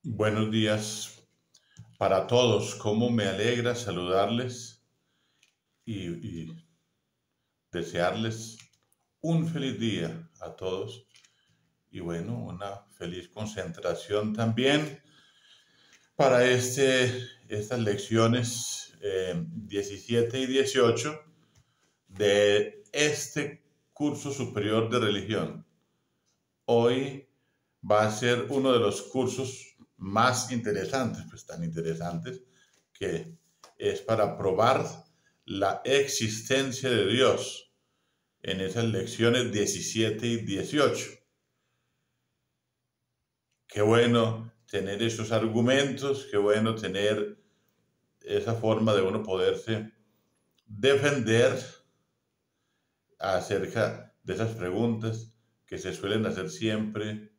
Buenos días para todos. Cómo me alegra saludarles y desearles un feliz día a todos. Y bueno, una feliz concentración también para estas lecciones 17 y 18 de este curso superior de religión. Hoy va a ser uno de los cursos más interesantes, pues tan interesantes, que es para probar la existencia de Dios en esas lecciones 17 y 18. Qué bueno tener esos argumentos, qué bueno tener esa forma de uno poderse defender acerca de esas preguntas que se suelen hacer siempre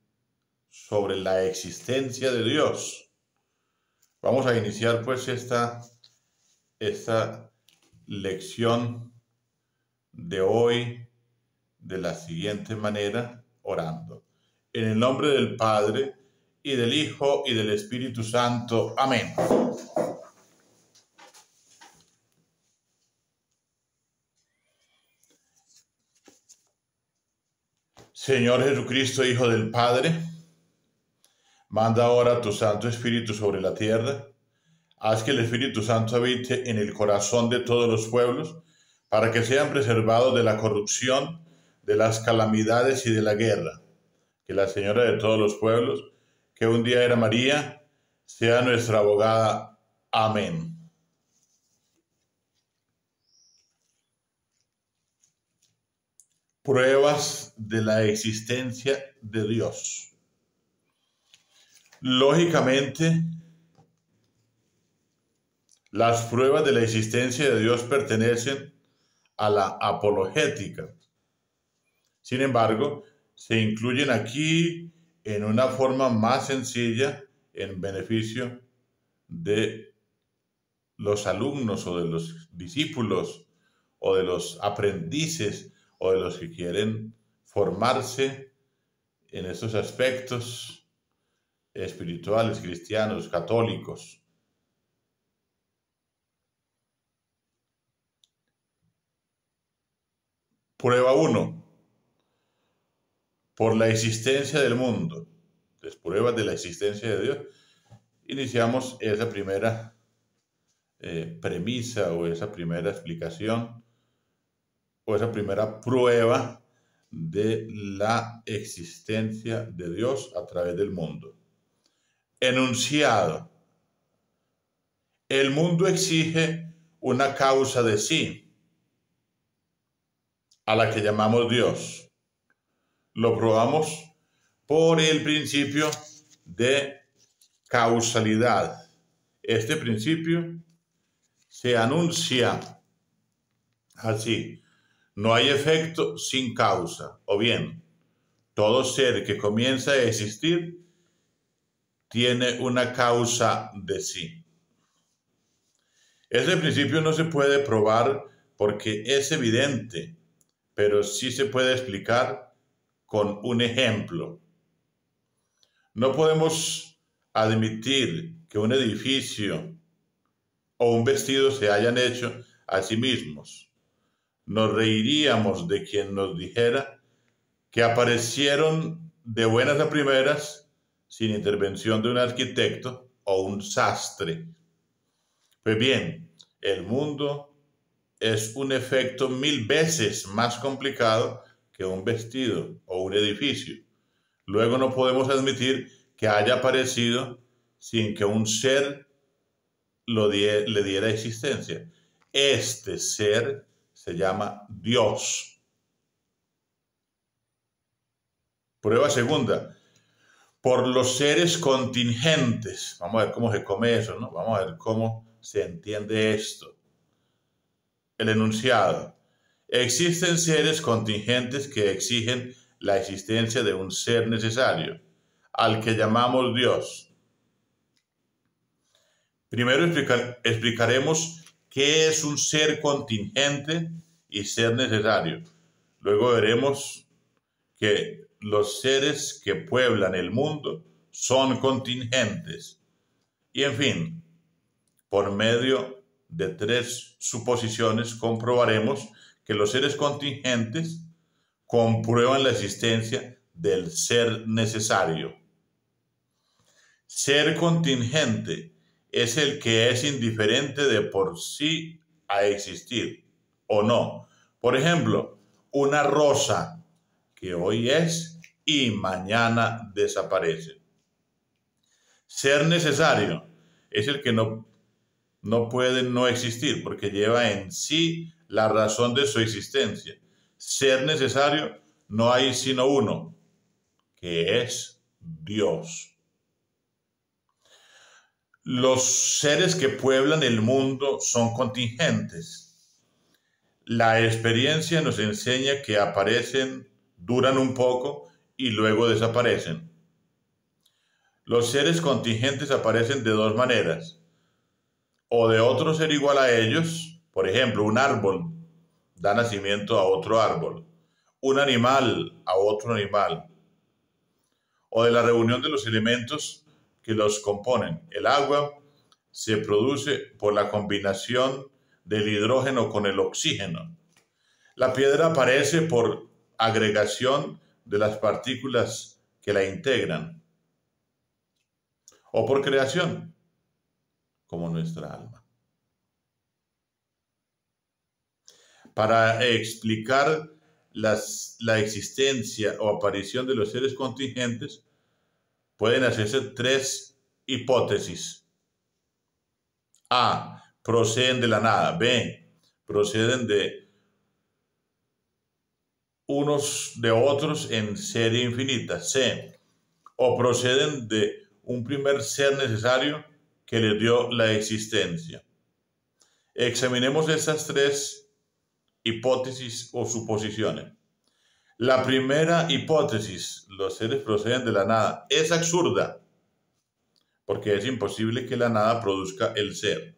sobre la existencia de Dios. Vamos a iniciar pues esta lección de hoy de la siguiente manera, orando. En el nombre del Padre, y del Hijo, y del Espíritu Santo. Amén. Señor Jesucristo, Hijo del Padre, manda ahora tu Santo Espíritu sobre la tierra. Haz que el Espíritu Santo habite en el corazón de todos los pueblos, para que sean preservados de la corrupción, de las calamidades y de la guerra. Que la Señora de todos los pueblos, que un día era María, sea nuestra abogada. Amén. Pruebas de la existencia de Dios. Lógicamente, las pruebas de la existencia de Dios pertenecen a la apologética. Sin embargo, se incluyen aquí en una forma más sencilla en beneficio de los alumnos o de los discípulos o de los aprendices o de los que quieren formarse en estos aspectos espirituales, cristianos, católicos. Prueba 1. Por la existencia del mundo. Las pruebas de la existencia de Dios. Iniciamos esa primera premisa o esa primera explicación o esa primera prueba de la existencia de Dios a través del mundo. Enunciado. El mundo exige una causa de sí, a la que llamamos Dios. Lo probamos por el principio de causalidad. Este principio se anuncia así: no hay efecto sin causa, o bien, todo ser que comienza a existir tiene una causa de sí. Ese principio no se puede probar porque es evidente, pero sí se puede explicar con un ejemplo. No podemos admitir que un edificio o un vestido se hayan hecho a sí mismos. Nos reiríamos de quien nos dijera que aparecieron de buenas a primeras sin intervención de un arquitecto o un sastre. Pues bien, el mundo es un efecto 1000 veces más complicado que un vestido o un edificio. Luego no podemos admitir que haya aparecido sin que un ser le diera existencia. Este ser se llama Dios. Prueba segunda. Por los seres contingentes. Vamos a ver cómo se come eso, ¿no? Vamos a ver cómo se entiende esto. El enunciado. Existen seres contingentes que exigen la existencia de un ser necesario, al que llamamos Dios. Primero explicaremos qué es un ser contingente y ser necesario. Luego veremos que los seres que pueblan el mundo son contingentes. Y en fin, por medio de 3 suposiciones comprobaremos que los seres contingentes comprueban la existencia del ser necesario. Ser contingente es el que es indiferente de por sí a existir o no. Por ejemplo, una rosa que hoy es y mañana desaparece. Ser necesario es el que no puede no existir porque lleva en sí la razón de su existencia. Ser necesario, no hay sino uno, que es Dios. Los seres que pueblan el mundo son contingentes. La experiencia nos enseña que aparecen, duran un poco y luego desaparecen. Los seres contingentes aparecen de 2 maneras. O de otro ser igual a ellos, por ejemplo, un árbol da nacimiento a otro árbol, un animal a otro animal, o de la reunión de los elementos que los componen. El agua se produce por la combinación del hidrógeno con el oxígeno. La piedra aparece por agregación de las partículas que la integran, o por creación, como nuestra alma. Para explicar la existencia o aparición de los seres contingentes, pueden hacerse 3 hipótesis. A. Proceden de la nada. B. Proceden de unos de otros en serie infinita. C. O proceden de un primer ser necesario que les dio la existencia. Examinemos estas 3 hipótesis o suposiciones. La primera hipótesis, los seres proceden de la nada, es absurda, porque es imposible que la nada produzca el ser.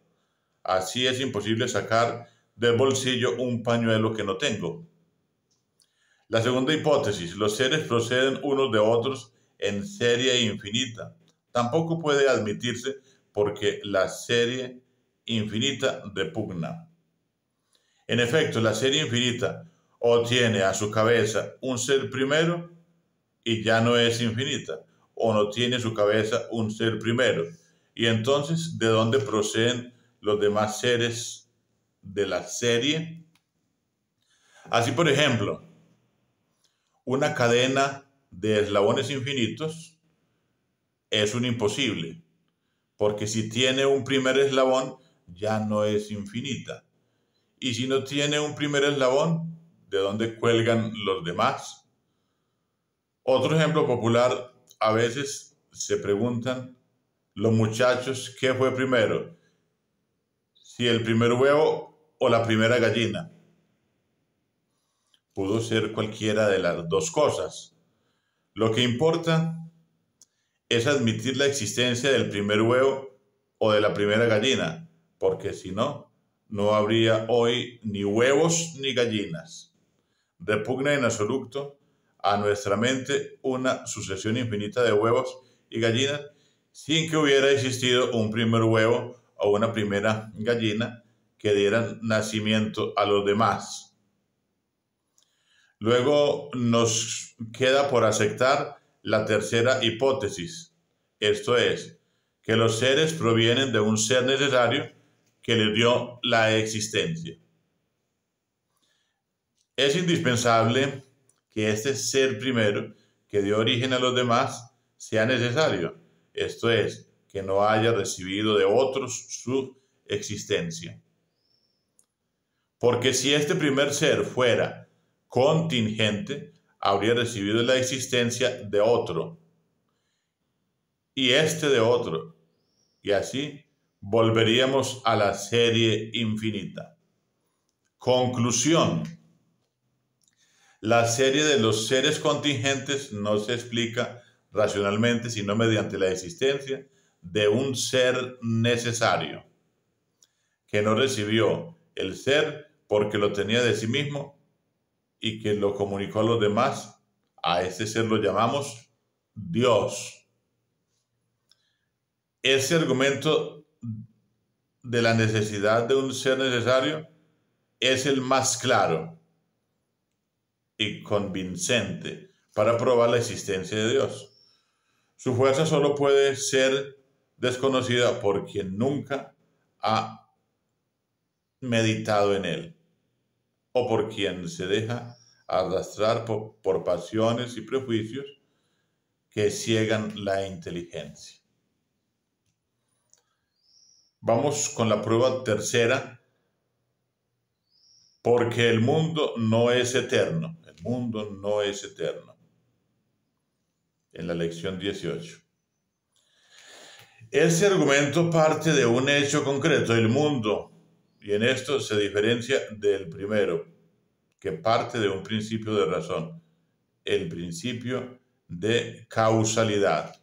Así es imposible sacar del bolsillo un pañuelo que no tengo. La segunda hipótesis, los seres proceden unos de otros en serie infinita. Tampoco puede admitirse porque la serie infinita repugna. En efecto, la serie infinita o tiene a su cabeza un ser primero y ya no es infinita, o no tiene a su cabeza un ser primero. Y entonces, ¿de dónde proceden los demás seres de la serie? Así, por ejemplo, una cadena de eslabones infinitos es un imposible, porque si tiene un primer eslabón, ya no es infinita. Y si no tiene un primer eslabón, ¿de dónde cuelgan los demás? Otro ejemplo popular, a veces se preguntan los muchachos qué fue primero, si el primer huevo o la primera gallina. Pudo ser cualquiera de las 2 cosas. Lo que importa es admitir la existencia del primer huevo o de la primera gallina, porque si no, no habría hoy ni huevos ni gallinas. Repugna en absoluto a nuestra mente una sucesión infinita de huevos y gallinas sin que hubiera existido un primer huevo o una primera gallina que dieran nacimiento a los demás. Luego nos queda por aceptar la tercera hipótesis, esto es, que los seres provienen de un ser necesario que les dio la existencia. Es indispensable que este ser primero que dio origen a los demás sea necesario, esto es, que no haya recibido de otros su existencia. Porque si este primer ser fuera contingente, habría recibido la existencia de otro, y este de otro, y así volveríamos a la serie infinita. Conclusión. La serie de los seres contingentes no se explica racionalmente, sino mediante la existencia de un ser necesario, que no recibió el ser porque lo tenía de sí mismo y que lo comunicó a los demás. A ese ser lo llamamos Dios. ese argumento de la necesidad de un ser necesario es el más claro y convincente para probar la existencia de Dios. Su fuerza solo puede ser desconocida por quien nunca ha meditado en él o por quien se deja arrastrar por pasiones y prejuicios que ciegan la inteligencia. Vamos con la prueba tercera, porque el mundo no es eterno. El mundo no es eterno. En la lección 18. Ese argumento parte de un hecho concreto, el mundo, y en esto se diferencia del primero, que parte de un principio de razón, el principio de causalidad.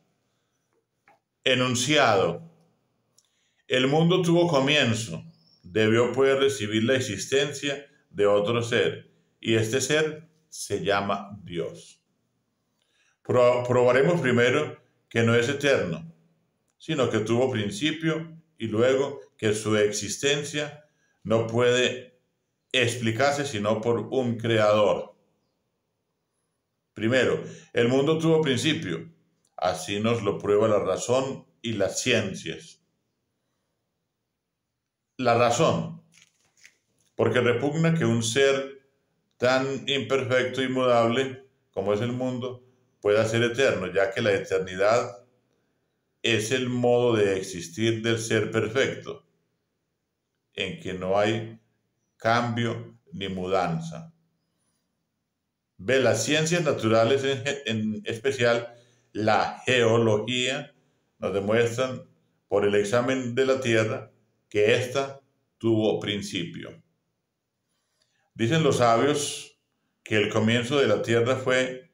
Enunciado. El mundo tuvo comienzo, debió pues recibir la existencia de otro ser, y este ser se llama Dios. Probaremos primero que no es eterno, sino que tuvo principio y luego que su existencia no puede explicarse sino por un creador. Primero, el mundo tuvo principio, así nos lo prueba la razón y las ciencias. La razón, porque repugna que un ser tan imperfecto y mudable como es el mundo pueda ser eterno, ya que la eternidad es el modo de existir del ser perfecto, en que no hay cambio ni mudanza. Ve, las ciencias naturales, en especial la geología, nos demuestran por el examen de la Tierra que ésta tuvo principio. Dicen los sabios que el comienzo de la Tierra fue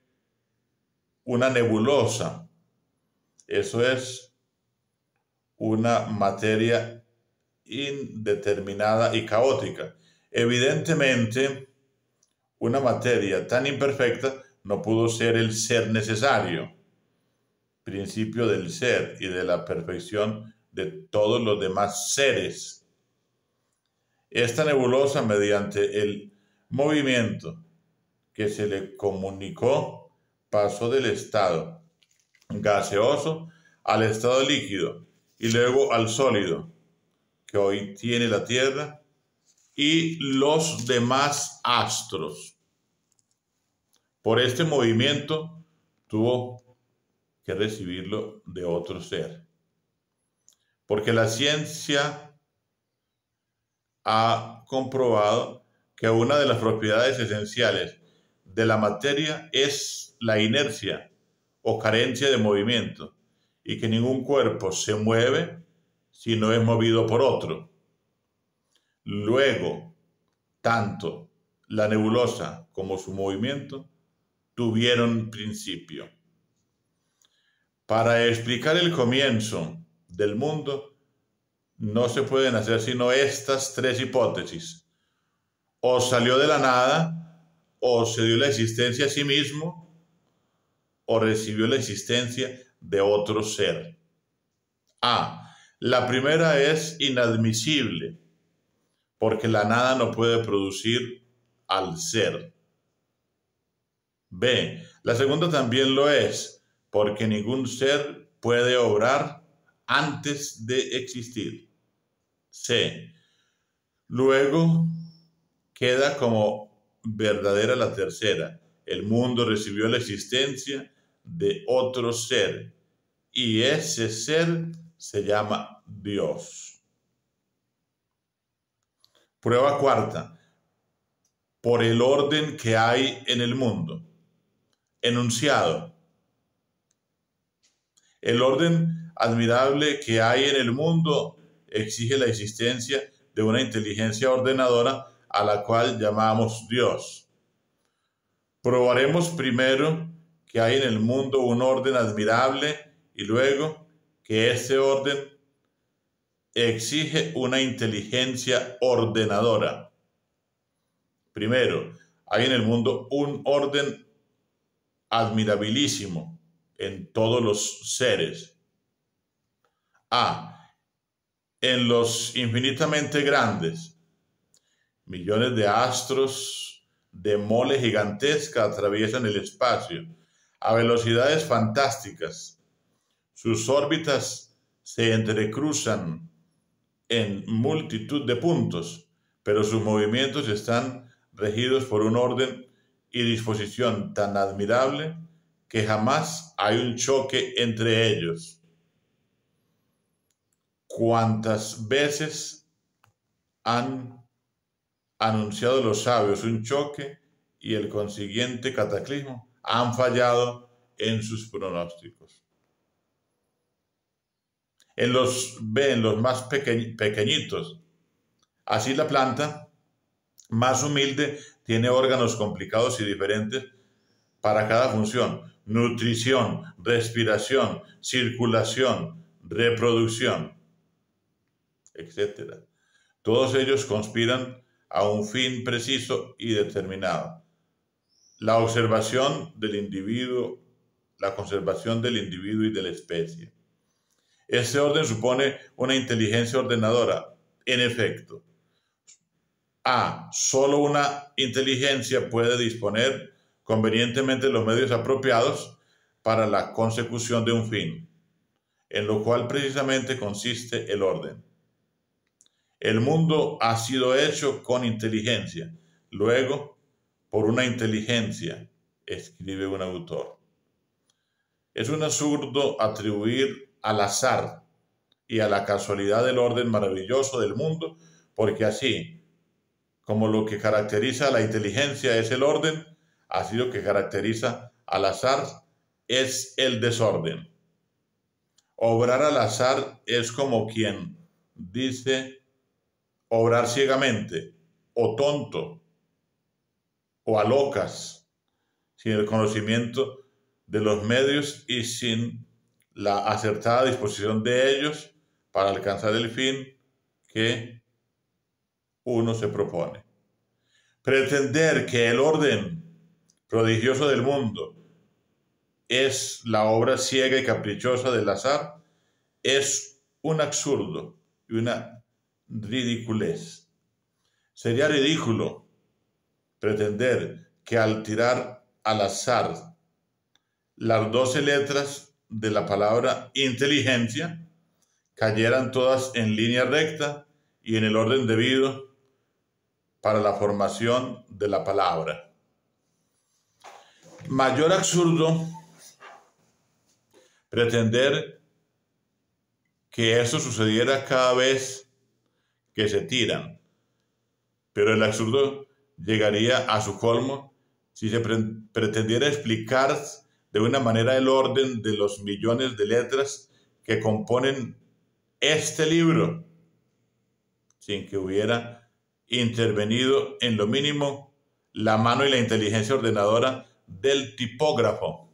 una nebulosa, eso es, una materia indeterminada y caótica. Evidentemente, una materia tan imperfecta no pudo ser el ser necesario, principio del ser y de la perfección de todos los demás seres. Esta nebulosa, mediante el movimiento que se le comunicó, pasó del estado gaseoso al estado líquido y luego al sólido que hoy tiene la Tierra y los demás astros. Por este movimiento tuvo que recibirlo de otro ser, porque la ciencia ha comprobado que una de las propiedades esenciales de la materia es la inercia o carencia de movimiento, y que ningún cuerpo se mueve si no es movido por otro. Luego, tanto la nebulosa como su movimiento tuvieron principio. Para explicar el comienzo del mundo, no se pueden hacer sino estas tres hipótesis. O salió de la nada, o se dio la existencia a sí mismo, o recibió la existencia de otro ser. A. La primera es inadmisible, porque la nada no puede producir al ser. B. La segunda también lo es, porque ningún ser puede obrar antes de existir. C. Luego queda como verdadera la tercera. El mundo recibió la existencia de otro ser y ese ser se llama Dios. Prueba cuarta. Por el orden que hay en el mundo. Enunciado. El orden admirable que hay en el mundo exige la existencia de una inteligencia ordenadora a la cual llamamos Dios. Probaremos primero que hay en el mundo un orden admirable y luego que ese orden exige una inteligencia ordenadora. Primero, hay en el mundo un orden admirabilísimo en todos los seres. En los infinitamente grandes, millones de astros de mole gigantesca atraviesan el espacio a velocidades fantásticas. Sus órbitas se entrecruzan en multitud de puntos, pero sus movimientos están regidos por un orden y disposición tan admirable que jamás hay un choque entre ellos. ¿Cuántas veces han anunciado los sabios un choque y el consiguiente cataclismo? Han fallado en sus pronósticos. En los más pequeñitos. Así la planta más humilde tiene órganos complicados y diferentes para cada función: nutrición, respiración, circulación, reproducción, etc. Todos ellos conspiran a un fin preciso y determinado: la conservación del individuo y de la especie. Este orden supone una inteligencia ordenadora. En efecto, solo una inteligencia puede disponer convenientemente los medios apropiados para la consecución de un fin, en lo cual precisamente consiste el orden. El mundo ha sido hecho con inteligencia, luego por una inteligencia, escribe un autor. Es un absurdo atribuir al azar y a la casualidad del orden maravilloso del mundo, porque así como lo que caracteriza a la inteligencia es el orden, así lo que caracteriza al azar es el desorden. Obrar al azar es como quien dice obrar ciegamente, o tonto, o a locas, sin el conocimiento de los medios y sin la acertada disposición de ellos para alcanzar el fin que uno se propone. Pretender que el orden prodigioso del mundo es la obra ciega y caprichosa del azar es un absurdo y una ridiculez. Sería ridículo pretender que al tirar al azar las 12 letras de la palabra inteligencia cayeran todas en línea recta y en el orden debido para la formación de la palabra. Mayor absurdo pretender que eso sucediera cada vez que se tiran, pero el absurdo llegaría a su colmo si se pretendiera explicar de una manera el orden de los millones de letras que componen este libro, sin que hubiera intervenido en lo mínimo la mano y la inteligencia ordenadora del tipógrafo.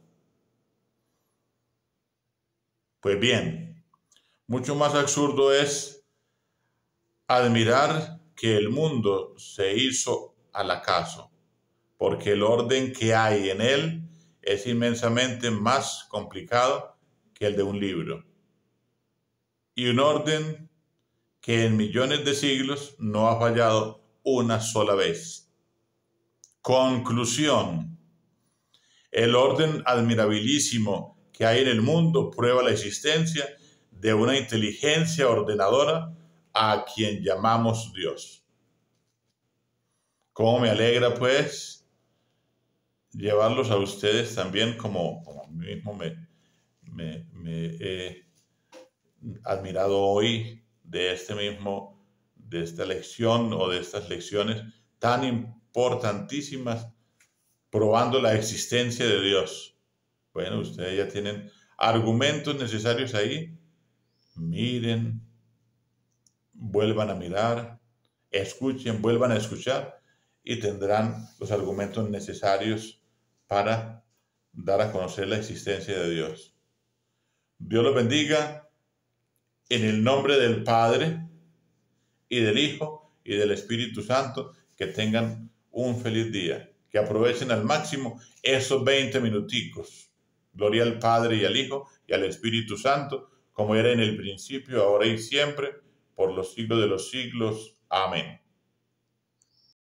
Pues bien, mucho más absurdo es admirar que el mundo se hizo al acaso, porque el orden que hay en él es inmensamente más complicado que el de un libro, y un orden que en millones de siglos no ha fallado una sola vez. Conclusión: el orden admirabilísimo que hay en el mundo prueba la existencia de una inteligencia ordenadora a quien llamamos Dios. Cómo me alegra, pues, llevarlos a ustedes también, como mismo me he admirado hoy de esta lección o de estas lecciones tan importantísimas, probando la existencia de Dios. Bueno, ustedes ya tienen argumentos necesarios ahí. Miren, vuelvan a mirar, escuchen, vuelvan a escuchar y tendrán los argumentos necesarios para dar a conocer la existencia de Dios. Dios los bendiga en el nombre del Padre y del Hijo y del Espíritu Santo. Que tengan un feliz día, que aprovechen al máximo esos 20 minuticos. Gloria al Padre y al Hijo y al Espíritu Santo, como era en el principio, ahora y siempre, por los siglos de los siglos. Amén.